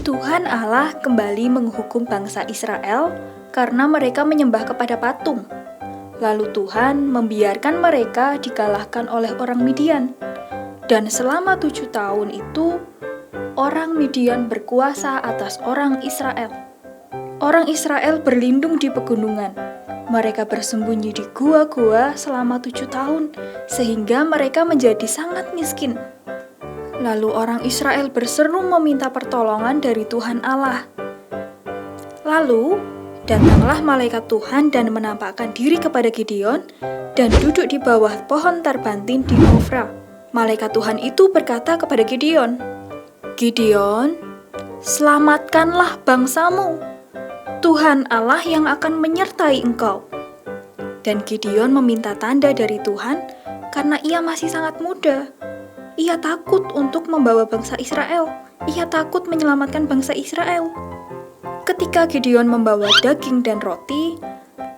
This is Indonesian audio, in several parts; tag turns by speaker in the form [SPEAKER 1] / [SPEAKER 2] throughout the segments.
[SPEAKER 1] Tuhan Allah kembali menghukum bangsa Israel karena mereka menyembah kepada patung. Lalu Tuhan membiarkan mereka dikalahkan oleh orang Midian. Dan selama 7 tahun itu, orang Midian berkuasa atas orang Israel. Orang Israel berlindung di pegunungan. Mereka bersembunyi di gua-gua selama 7 tahun, sehingga mereka menjadi sangat miskin. Lalu orang Israel berseru meminta pertolongan dari Tuhan Allah. Lalu, datanglah malaikat Tuhan dan menampakkan diri kepada Gideon dan duduk di bawah pohon tarbantin di Ofra. Malaikat Tuhan itu berkata kepada Gideon, "Gideon, selamatkanlah bangsamu. Tuhan Allah yang akan menyertai engkau." Dan Gideon meminta tanda dari Tuhan karena ia masih sangat muda. Ia takut untuk membawa bangsa Israel. Ia takut menyelamatkan bangsa Israel. Ketika Gideon membawa daging dan roti,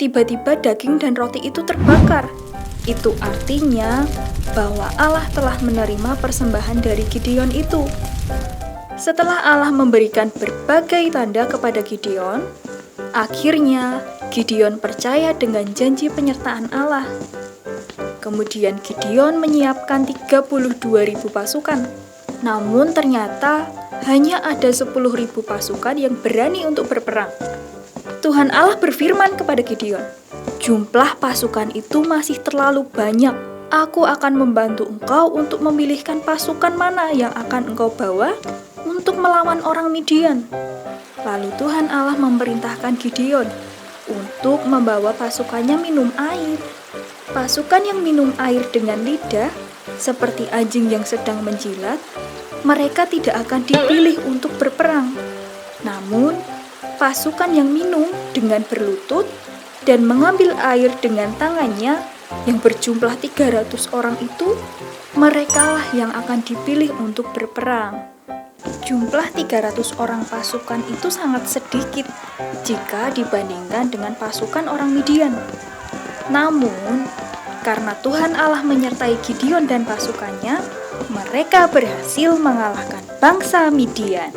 [SPEAKER 1] tiba-tiba daging dan roti itu terbakar. Itu artinya bahwa Allah telah menerima persembahan dari Gideon itu. Setelah Allah memberikan berbagai tanda kepada Gideon, akhirnya Gideon percaya dengan janji penyertaan Allah. Kemudian Gideon menyiapkan 32.000 pasukan. Namun ternyata hanya ada 10.000 pasukan yang berani untuk berperang. Tuhan Allah berfirman kepada Gideon, "Jumlah pasukan itu masih terlalu banyak. Aku akan membantu engkau untuk memilihkan pasukan mana yang akan engkau bawa untuk melawan orang Midian." Lalu Tuhan Allah memerintahkan Gideon untuk membawa pasukannya minum air. Pasukan yang minum air dengan lidah, seperti anjing yang sedang menjilat, mereka tidak akan dipilih untuk berperang. Namun, pasukan yang minum dengan berlutut dan mengambil air dengan tangannya yang berjumlah 300 orang itu, merekalah yang akan dipilih untuk berperang. Jumlah 300 orang pasukan itu sangat sedikit jika dibandingkan dengan pasukan orang Midian. Namun, karena Tuhan Allah menyertai Gideon dan pasukannya, mereka berhasil mengalahkan bangsa Midian.